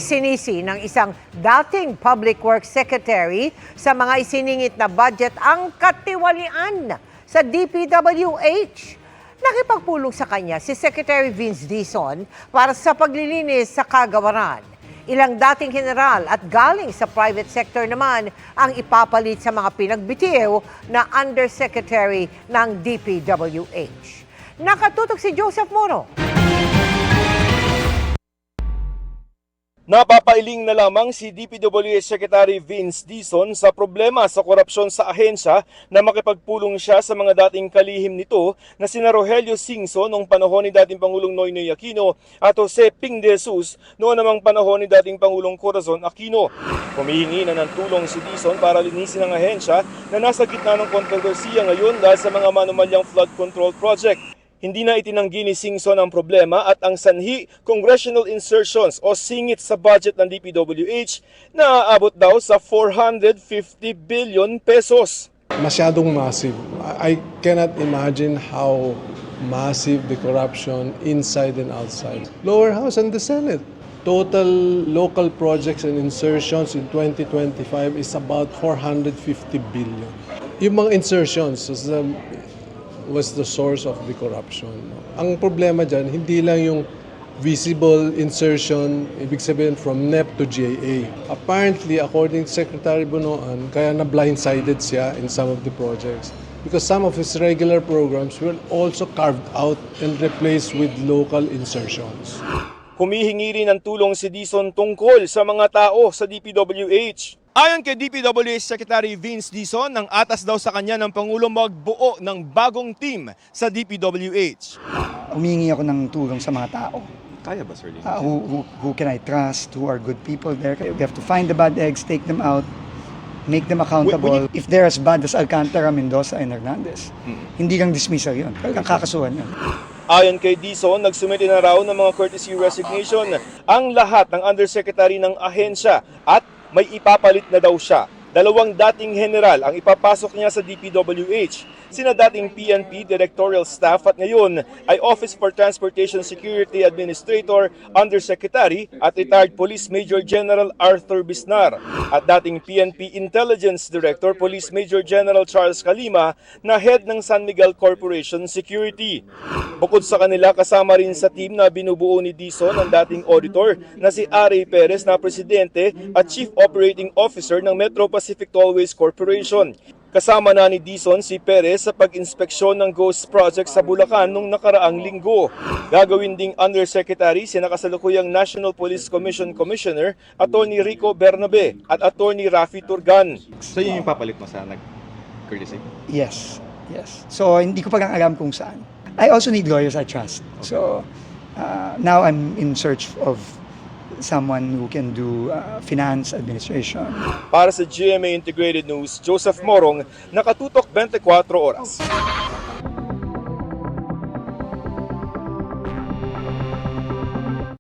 Isinisi ng isang dating Public Works Secretary sa mga isiningit na budget ang katiwalian sa DPWH. Nakipagpulong sa kanya si Secretary Vince Dizon para sa paglilinis sa kagawaran. Ilang dating general at galing sa private sector naman ang ipapalit sa mga pinagbitiw na undersecretary ng DPWH. Nakatutok si Joseph Moro. Napapailing na lamang si DPWH Secretary Vince Dizon sa problema sa korupsyon sa ahensya na makipagpulong siya sa mga dating kalihim nito na sina Rogelio Singson noong panahon ni dating Pangulong Noynoy Aquino at Jose Ping de Jesus noong namang panahon ni dating Pangulong Corazon Aquino. Humihingi na ng tulong si Dizon para linisin ang ahensya na nasa gitna ng kontrobersiya ngayon dahil sa mga manumalyang flood control project. Hindi na itinanggi ni Singson ang problema at ang sanhi congressional insertions o singit sa budget ng DPWH na aabot daw sa 450 billion pesos. Masyadong massive. I cannot imagine how massive the corruption inside and outside. Lower House and the Senate. Total local projects and insertions in 2025 is about 450 billion. Yung mga insertions was the source of the corruption. Ang problema dyan, hindi lang yung visible insertion, ibig sabihin from NEP to GAA. Apparently, according to Secretary Bunoan, kaya na blindsided siya in some of the projects because some of his regular programs were also carved out and replaced with local insertions. Humihingi rin ng tulong si Dizon tungkol sa mga tao sa DPWH. Ayon kay DPWH Secretary Vince Dizon, nang atas daw sa kanya ng Pangulo magbuo ng bagong team sa DPWH. Humihingi ako ng tulong sa mga tao. Kaya ba, Sir Lee? Who can I trust? Who are good people there? We have to find the bad eggs, take them out, make them accountable. If they're as bad as Alcantara, Mendoza, and Hernandez, hindi lang dismissal yun. Talagang kakasuhan yun. Ayon kay Dizon, nagsumite na raw ng mga courtesy resignation ang lahat ng undersecretary ng ahensya at may ipapalit na daw siya. 2 dating general ang ipapasok niya sa DPWH, sina dating PNP Directorial Staff at ngayon ay Office for Transportation Security Administrator, Undersecretary at retired Police Major General Arthur Bisnar at dating PNP Intelligence Director, Police Major General Charles Calima na head ng San Miguel Corporation Security. Bukod sa kanila, kasama rin sa team na binubuo ni Dizon ang dating auditor na si Aray Perez na presidente at Chief Operating Officer ng Metro Pacific Tollways Corporation. Kasama na ni Dizon si Perez sa pag-inspeksyon ng ghost project sa Bulacan nung nakaraang linggo. Gagawin ding undersecretary si nakasalukuyang National Police Commission Commissioner Attorney Rico Bernabe at Attorney Rafi Turgan. So yun yung papalit mo sa nag-courtesy? Yes. So, hindi ko pa lang alam kung saan. I also need lawyers I trust. So, now I'm in search of someone who can do finance administration. Para sa GMA Integrated News, Joseph Morong, nakatutok 24 oras.